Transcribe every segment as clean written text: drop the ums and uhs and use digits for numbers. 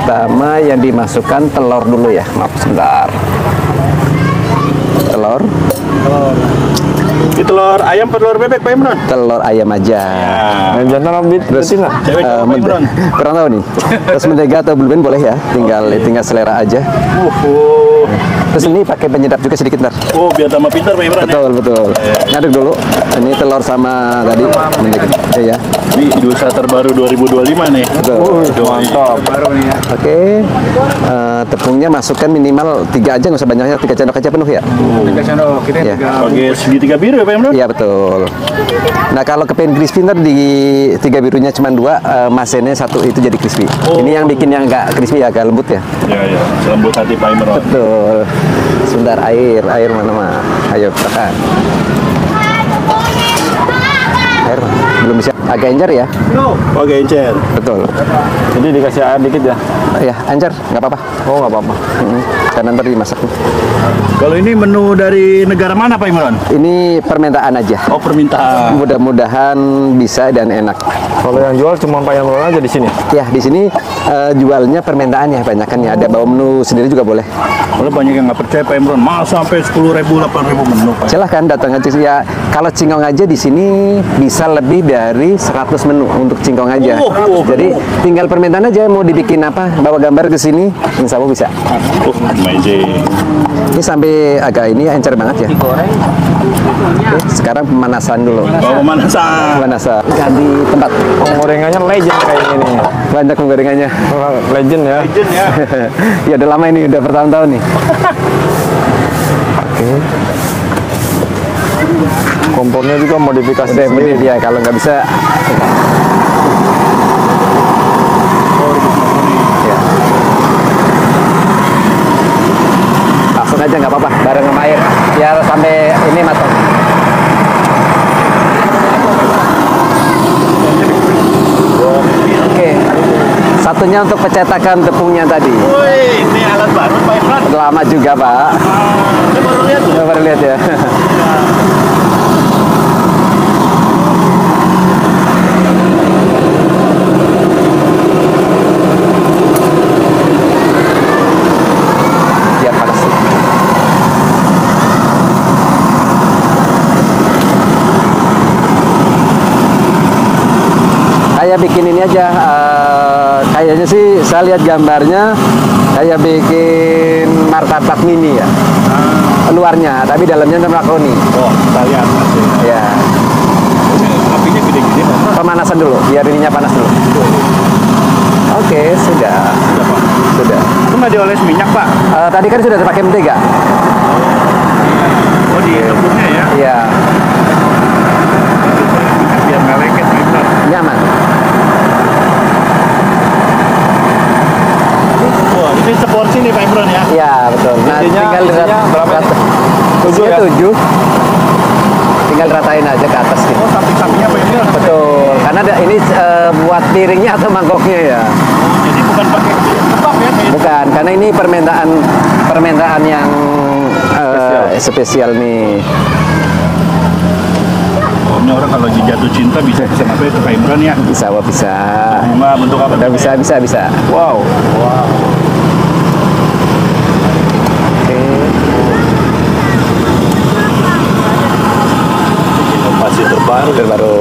Pertama yang dimasukkan telur dulu ya. Maaf sebentar. Telur. Ini telur ayam atau telur bebek Pak Imron? Telur ayam aja. Yang jantan ambit Terus Cewek cowok Pak Imron? kurang tahu nih. Terus mentega atau blue band boleh ya. Tinggal selera aja. Terus ini pakai penyedap juga sedikit ntar. Oh, biar tambah pintar Pak Imron ya? Betul. Ngaduk dulu. Ini telur sama tadi mentega. Ya. Ini Idul Adha terbaru 2025 nih. Betul. mantap. Baru nih ya. Oke. Tepungnya masukkan minimal 3 aja, nggak usah banyaknya. 3 sendok aja penuh ya. 3 sendok, kita Ya. pakai segitiga biru ya Pak Imron? Iya betul. Nah kalau kepengen crispy ntar di 3 birunya cuma 2, masennya 1 itu jadi crispy. Ini yang bikin yang nggak crispy ya, agak lembut ya. Iya. Selembut hati Pak Imron. Betul. Sebentar, air mana mah? Ayo tekan. Air belum bisa, agak encer ya. Oke, encer. Betul. Jadi dikasih air dikit ya? Ya encer, nggak apa-apa. Oh nggak apa-apa. Karena ntar dimasak. Kalau ini menu dari negara mana Pak Imron? Ini permintaan aja. Oh, permintaan. Mudah-mudahan bisa dan enak. Kalau yang jual cuma Pak Imron aja di sini. Ya di sini jualnya permintaan ya, banyak kan ya. Ada bawa menu sendiri juga boleh. Kalau banyak yang nggak percaya Pak Imron, mau sampai 10.000, 8.000 menu Pak. Silahkan datang aja ya. Kalau cingkong aja di sini bisa lebih dari 100 menu untuk cingkong aja. Jadi tinggal permintaan aja mau dibikin apa, bawa gambar ke sini, insya Allah bisa. Amazing. Ini sampai agak ini ya, encer banget ya. Oke, sekarang pemanasan dulu. Bawa pemanasan. Pemanasan. Ganti tempat. Penggorengannya legend kayak ini. Banyak penggorengannya. Legend ya. Legend ya. Ya udah lama ini, udah bertahun-tahun nih. Oke. Kompornya juga modifikasi Udah sendiri. ya, kalau nggak bisa. Ya. Langsung aja nggak apa-apa, bareng sama air, biar sampai ini matang. Oke, satunya untuk pencetakan tepungnya tadi. Woi, ini alat baru Pak Imron. Lama juga Pak. Saya baru lihat loh. Baru lihat ya. Biar panas. Kayak bikin ini aja. Kayaknya sih saya lihat gambarnya kayak bikin martabak mini ya. Luarnya, tapi dalamnya makaroni. Oh, kita lihat. Ya. Apinya gede-gede Pak. Pemanasan dulu, biar ininya panas dulu. Oke, sudah. Sudah. Itu nggak dioles minyak Pak? Tadi kan sudah pakai mentega. Oh, di tepungnya ya? Iya, Biar nggak lengket Pak Imron. nyaman. Wah, ini seporsi nih Pak Imron ya? Iya, betul. Nah, tinggal berapa? 7 ya? 7. Tinggal ratain aja ke atas gitu. Oh, samping-sampingnya Pak Imron. Betul. Karena ini buat piringnya atau mangkoknya ya. Jadi bukan pakai kebab ya? Bukan, karena ini permintaan yang spesial nih. Oh, ini orang kalau jatuh cinta bisa pesan apa itu Pak Imron ya? Bisa. Cuma bentuk apa? Udah bisa. Wow. Oke. Inovasi terbaru.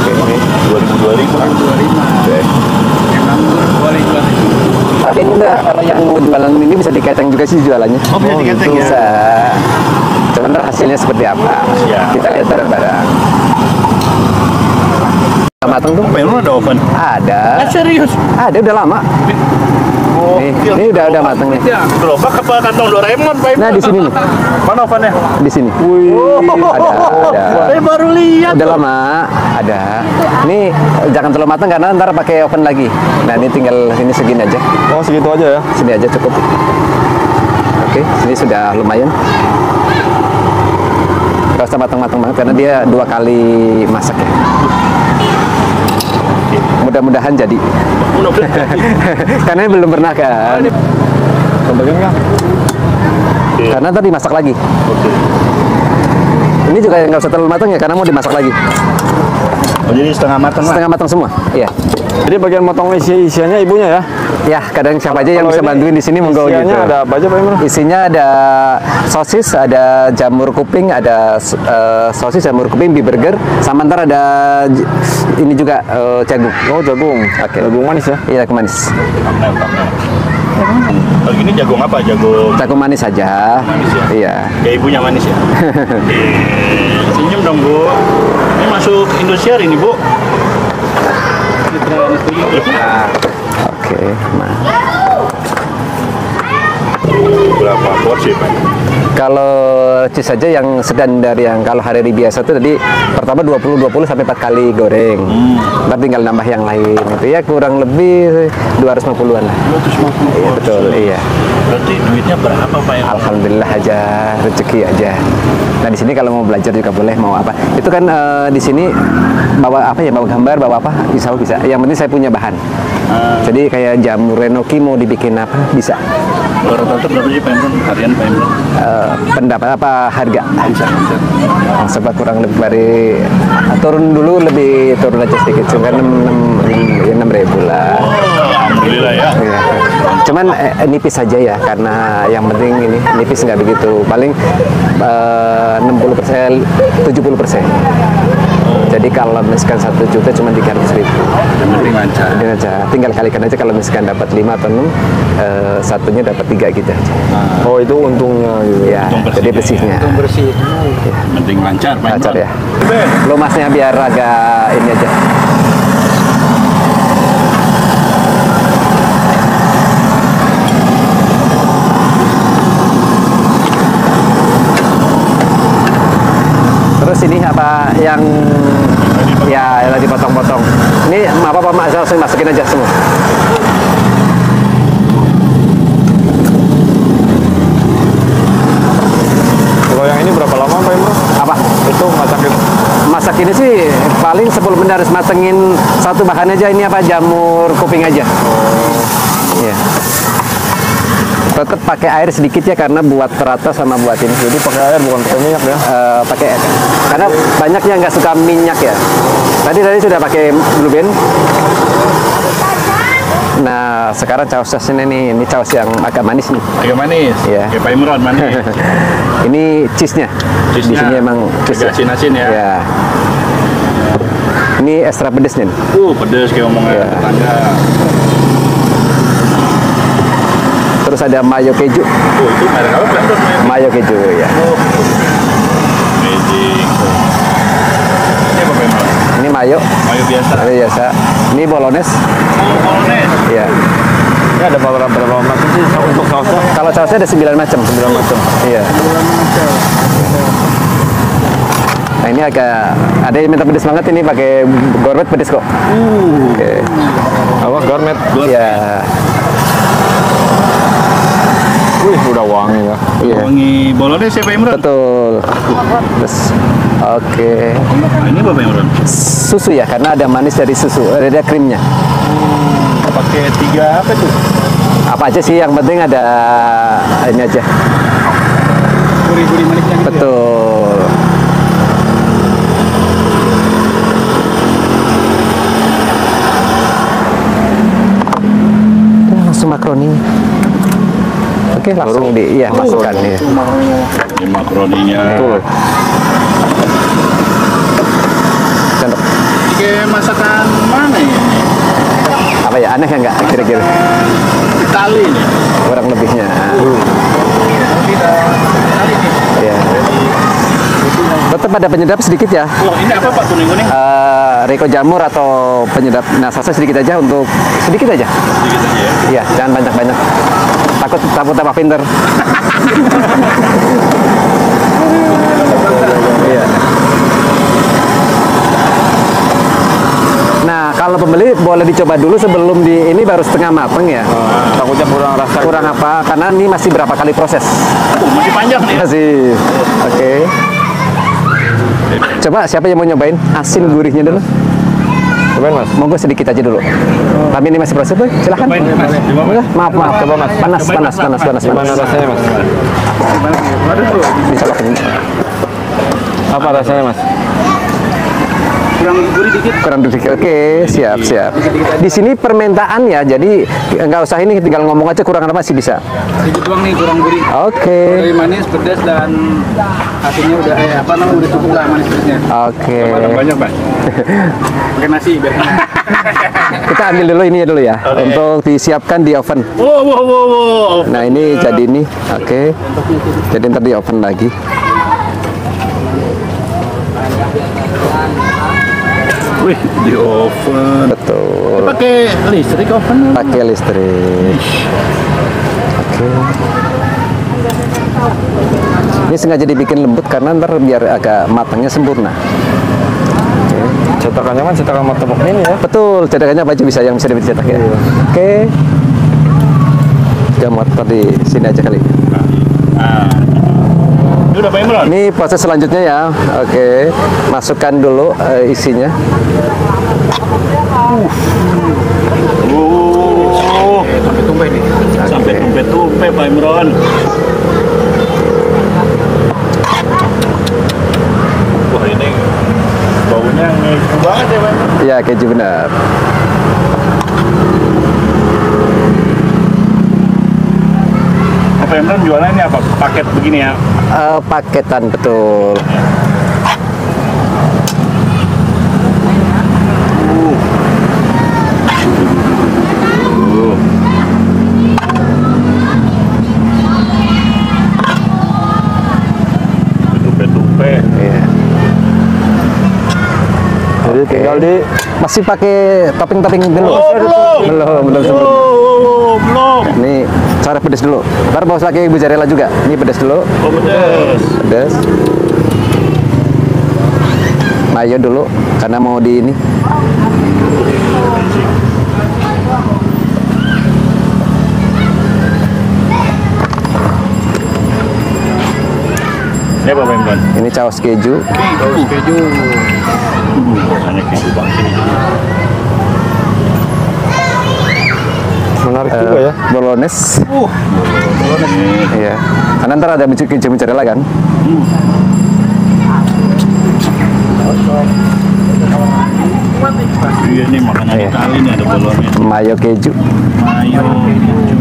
Oke. 2025. Oke. Tapi enggak, kalau yang jualan ini bisa diketeng juga sih jualannya. Oh, bisa diketeng ya? Bisa. Cuman hasilnya seperti apa? Siap. Kita lihat bareng-bareng. Matang tuh? Pak Imron ada oven? Ada. Serius? Ada, udah lama. Oh, Ini udah matang nih. Gerobak apa kantong Doraemon Pak Imron? Nah, di sini nih. Mana ovennya? Di sini. Ada. Saya baru lihat. Udah lama, ada. Ini jangan terlalu matang karena ntar pakai oven lagi. Nah, ini tinggal ini segini aja. Oh segitu aja ya? Sini aja cukup. Oke, sini sudah lumayan. Gak usah matang-matang banget karena dia 2 kali masak ya. Mudah-mudahan jadi. Karena belum pernah kan. Kembaliin nggak? Karena tadi masak lagi. Ini juga nggak usah terlalu matang ya karena mau dimasak lagi. Oh, jadi setengah matang lah. Setengah matang semua. Iya. Jadi bagian motong isiannya ibunya ya? Ya, kadang siapa aja yang Kalau bisa ini bantuin di sini monggo isiannya gitu. ada apa aja Pak Imron? Isinya ada sosis, ada jamur kuping, ada sosis, jamur kuping, beef burger, sama ntar ada ini juga jagung. Oh, jagung. Oke. Jagung manis ya? Iya, jagung manis. Thumbnail. Kalau gini jagung apa? Jagung Jagung manis saja. manis ya? Iya. Kayak ibunya manis ya? Senyum dong Bu. Ini masuk Indosiar ini Bu. Oke, nah. Berapa porsi Pak? Kalau cheese saja yang standar yang kalau hari biasa itu tadi pertama 20 sampai 4 kali goreng. Ntar tinggal nambah yang lain itu ya kurang lebih 250-an lah. 250 Iya betul, iya. Berarti duitnya berapa Pak ya? Alhamdulillah aja, rezeki aja. Nah di sini kalau mau belajar juga boleh, mau apa? Itu kan di sini bawa apa ya, bawa gambar, bawa apa, bisa. Yang penting saya punya bahan. Jadi kayak jamur renoki mau dibikin apa bisa. Rata-rata berapa sih Pak Imron? Harian Pak Imron? Pendapat apa harga? Bisa. Sebab kurang lebih dari turun dulu, lebih turun aja sedikit, cuma 6.000 lah. Alhamdulillah ya. Iya. Cuman nipis saja ya, karena yang penting ini nipis nggak begitu, paling 60%, 70%. Jadi kalau misalkan 1 juta cuma 300.000. Yang penting lancar. Jadi aja, tinggal kalikan aja kalau misalkan dapat 5 atau 6, satunya dapat 3 gitu aja. Oh, itu untungnya gitu. Ya, Untung jadi bersihnya. bersihnya. Yang penting lancar Pak Lancar Imron. ya. Lumasnya biar agak ini aja. Terus ini apa yang ya lagi potong-potong. Ini apa Mak, langsung masukin aja semua. Kalau yang ini berapa lama Pak Imron? Apa? Itu masakin. Masak ini sih paling 10 menit harus matengin satu bahan aja. Ini apa, jamur kuping aja. Iya. Tetap pakai air sedikit ya, karena buat rata sama buat ini. Jadi pakai air bukan pakai minyak ya? Pakai air. Karena banyak yang nggak suka minyak ya. Tadi sudah pakai blue band. Nah sekarang sausnya ini saus yang agak manis nih. Agak manis. Iya. Kayak Pak Imron manis. Ini cheese-nya. Di Cheese-nya sini emang cheese. agak asin-asin ya. Ya. Ini ekstra pedes nih. Pedes kayak ngomongnya tetangga. Terus ada mayo keju. Itu merek apa Pak Imron? Mayo keju ya. Magic. Ini apa Pak Imron? Ini mayo. Mayo biasa. Mayo biasa. Ini bolognese. Bolognese. Ya. Ini ada berapa macam sih untuk sausnya? Kalau sausnya ada 9 macam. 9 macam. Iya. Nah ini agak ada yang minta pedes banget, ini pakai gourmet pedes kok. Oke. Apa? Gourmet? Iya. Wih, udah wangi ya. Iya. Wangi bolognese Pak Imron. Betul. Terus, oke. Nah, ini apa Pak Imron? Susu ya, karena ada manis dari susu, ada krimnya. Pakai 3 apa tuh? Apa aja sih, yang penting ada ini aja. Gurih-gurih manisnya gitu. Betul. Langsung makaroni. Oke, langsung masukkan ya. Ini makaroninya. Betul. Sendok. Ini kayak masakan mana ya? Apa ya, aneh ya nggak kira-kira? Itali nih. Kurang lebihnya. Ya. Tetap ada penyedap sedikit ya. Oh, ini apa Pak kuning-kuning? Riko jamur atau penyedap. Nah, sausnya sedikit aja, untuk sedikit aja. Sedikit aja ya. Iya, jangan banyak-banyak. Takut tambah pinter. Iya. Nah, kalau pembeli boleh dicoba dulu sebelum ini baru setengah mateng ya. Takutnya kurang rasa. Kurang apa? Karena ini masih berapa kali proses. Masih panjang nih. Masih. Oke. Coba siapa yang mau nyobain asin gurihnya dulu? Cobain Mas. Monggo sedikit aja dulu. Tapi ini masih proses, Boy. Silahkan. Cobain, Mas. Coba, Mas. Maaf. Coba, Mas. Panas. Gimana rasanya Mas? Dicobain. Apa rasanya Mas? kurang gurih dikit. Kurang dikit. Oke, siap. Di sini permintaan ya, jadi nggak usah ini, tinggal ngomong aja kurang apa sih bisa. Sedikit doang nih kurang gurih. Oke. Lebih manis, pedas dan hasilnya udah udah cukup lah manis pedasnya. Oke. Banyak Pak. Pakai nasi biar enak. Kita ambil dulu ini dulu ya, Oke. untuk disiapkan di oven. Wow. Nah ini jadi ini, oke. Jadi ntar di oven lagi. Wih, di oven. Betul. Pakai listrik oven. Pakai listrik. Oke. Ini sengaja dibikin lembut karena ntar biar agak matangnya sempurna. Cetakannya kan cetakan martabak mini ya. Betul, cetakannya baju bisa yang bisa dicetak ya. Oke. Gambar tadi sini aja kali. Nah. Ini udah Pak Imran? Ini proses selanjutnya ya. Oke. Masukkan dulu isinya. Sampai tumpah nih. Sampai tumpah Pak Imran. Wah ini baunya ngeju banget ya Pak Imran. Ya, keju benar. Pak Imran jualan ini apa? Paket begini ya? Paketan, betul. Tumpah-tumpah. Iya. Jadi tinggal di Masih pakai topping-topping dulu. Belum sempurna. Belum. Ini cara pedas dulu. Ntar mau pakai mozzarella juga. Ini pedas dulu. Oh pedas. Pedas. Mayo dulu karena mau di ini. Ini apa Pak Imran? Ini saus keju. Keju. Rasanya keju banget ini. menarik juga ya. Bolognese. Iya. Karena ntar ada keju mozzarella kan. Iya ini makanan Iya. Itali nih ada bolonnya. Mayo keju. Mayo keju.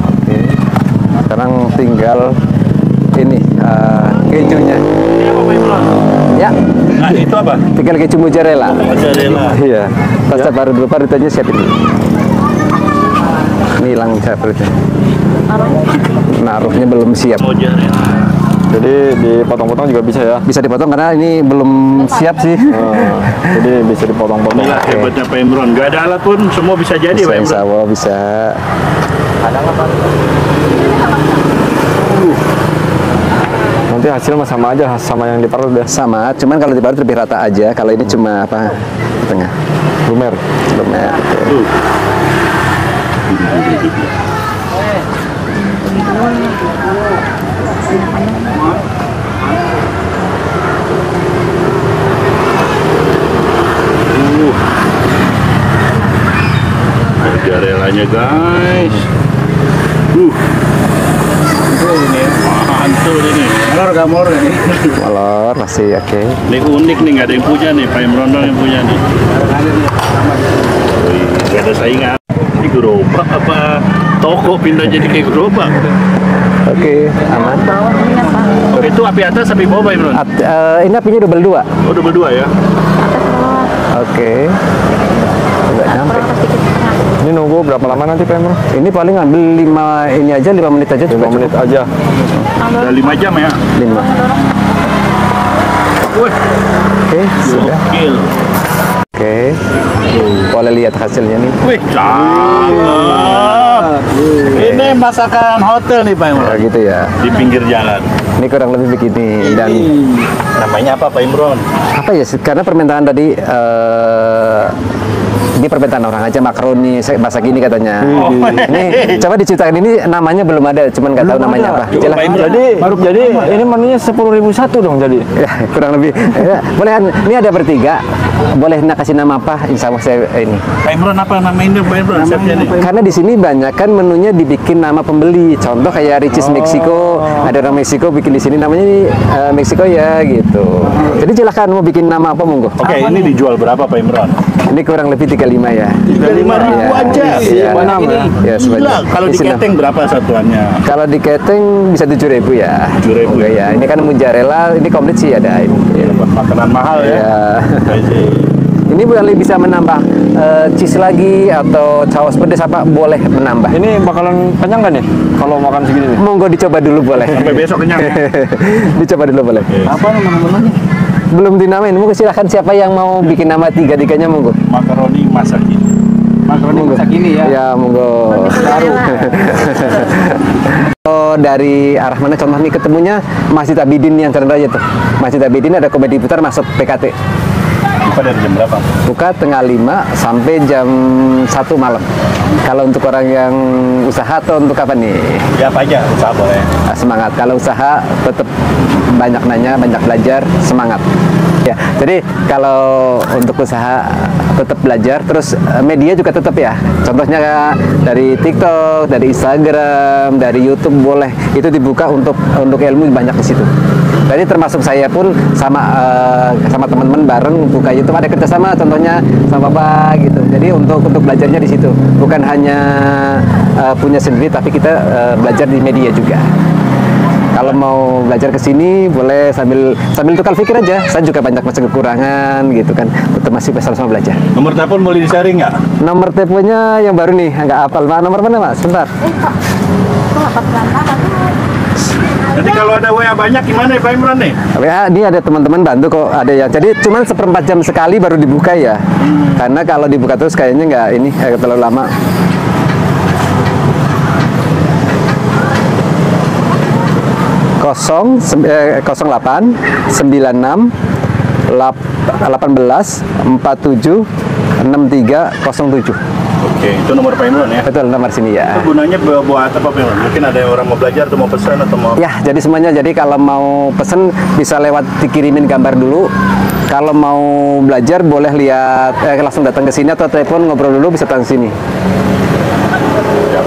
Oke. Sekarang tinggal ini kejunya. Ini apa Pak Imran? Ya, Nah itu apa? tinggal keju mozzarella. Mozzarella. Iya. Pasta baru dulu, parutannya siapin dulu. Ini hilang parutannya. Naruhnya belum siap. Mozzarella. Jadi dipotong-potong juga bisa ya. Bisa dipotong karena ini belum siap sih. Jadi bisa dipotong-potong. Inilah hebatnya Pak Imran. Gak ada alat pun semua bisa jadi Bisa Pak insya Imran. Allah bisa. Nanti hasilnya sama aja sama yang diparut ya. Sama, cuman kalau diparut lebih rata aja. Kalau ini cuma apa di tengah. Lumer. Lumer. Tuh. Mozzarellanya guys. Itu ini mantul ini. Molor gak molor ini. Molor masih oke. Ini unik nih, nggak ada yang punya nih, Pak Imran doang yang punya nih. Wih, nggak ada saingan. Ini gerobak apa toko pindah jadi kayak gerobak? Oke, aman. Oke, itu api atas, api bawah Pak Imran? Ini apinya double 2. Oh, double 2 ya? Oke. Enggak nyampe. Ini nunggu berapa lama nanti Pak Imran? Ini paling ambil 5 ini aja 5 menit aja 5 menit aja. Udah 5 jam ya? 5. Wih, Oke, sudah. gokil. Oke. Boleh lihat hasilnya nih. Wih, cakep. Ini masakan hotel nih Pak Imran. Ya, gitu ya. Di pinggir jalan. Ini kurang lebih begini dan Namanya apa Pak Imran? apa ya? Karena permintaan tadi Ini permintaan orang aja, makaroni bahasa gini katanya. Ini coba diciptakan, ini namanya belum ada, cuman nggak tahu namanya apa. Coba Jelas. Pak Imran. Jadi ini menunya 10.000 dong jadi. Ya, kurang lebih. Ya, boleh, ini ada bertiga. Boleh nak kasih nama apa? Insya Allah saya ini. Pak Imran apa namanya Pak Imran? Chefnya nih. Karena di sini banyak kan menunya dibikin nama pembeli. Contoh kayak Ricis Meksiko, ada orang Meksiko bikin di sini namanya ini Meksiko ya gitu. Jadi silakan mau bikin nama apa monggo. Oke, ini dijual berapa Pak Imran? Ini kurang lebih 35 ya. 35.000 Ya, aja. iya. Banyak ini. Ya, Gila, sebanyak. kalau di Isi keteng berapa satuannya? Kalau di keteng bisa 7.000 ya. 7.000. Oke, ya. Ini kan mozzarella, ini komplit sih ada ini. Ya. Makanan mahal ya. Ya. I see. Ini boleh bisa menambah cheese lagi atau saus pedas apa boleh menambah. Ini bakalan kenyang nggak nih kalau makan segini nih? Monggo dicoba dulu boleh. Sampai besok kenyang ya. Dicoba dulu boleh. Apa nama-namanya? Belum dinamain, monggo silakan siapa yang mau bikin nama tiga-tiganya monggo. Makaroni masak ini. Makaroni masak ini ya. Ya monggo. Baru. Oh, dari arah mana contoh nih ketemunya Masjid Abidin yang Jalan Raya tuh. Masjid Abidin ada komedi putar masuk PKT. Buka dari jam berapa? Buka tengah 5 sampai jam 1 malam. Kalau untuk orang yang usaha atau untuk apa nih? Ya apa aja, usaha boleh. Semangat. Kalau usaha tetap banyak nanya, banyak belajar, semangat. Ya, jadi kalau untuk usaha tetap belajar, terus media juga tetap ya. Contohnya dari TikTok, dari Instagram, dari YouTube boleh. Itu dibuka untuk ilmu banyak di situ. Jadi termasuk saya pun sama teman-teman bareng buka YouTube, ada kerjasama contohnya sama Bapak gitu. Jadi untuk belajarnya di situ, bukan hanya punya sendiri, tapi kita belajar di media juga. Kalau mau belajar ke sini boleh sambil tukar pikir aja. Saya juga banyak masih kekurangan gitu kan. Tetap masih sama belajar. Nomor telepon boleh di-sharing nggak? Nomor teleponnya yang baru nih, nggak hafal. Nomor mana Mas? Sebentar. Nanti kalau ada WA banyak gimana ya Pak Imran nih? WA ini ada teman-teman bantu kok, ada yang. Jadi cuman 1/4 jam sekali baru dibuka ya. Karena kalau dibuka terus kayaknya nggak ini terlalu lama. Kosong 08 96 18 47 63 07. Oke, itu nomor Pak Imran ya? Betul, nomor sini ya. Itu gunanya buat apa Pak Imran? Mungkin ada orang mau belajar atau mau pesan atau mau... Ya, jadi semuanya. Jadi kalau mau pesen bisa lewat dikirimin gambar dulu. Kalau mau belajar boleh lihat langsung datang ke sini atau telepon ngobrol dulu bisa datang ke sini. Ya.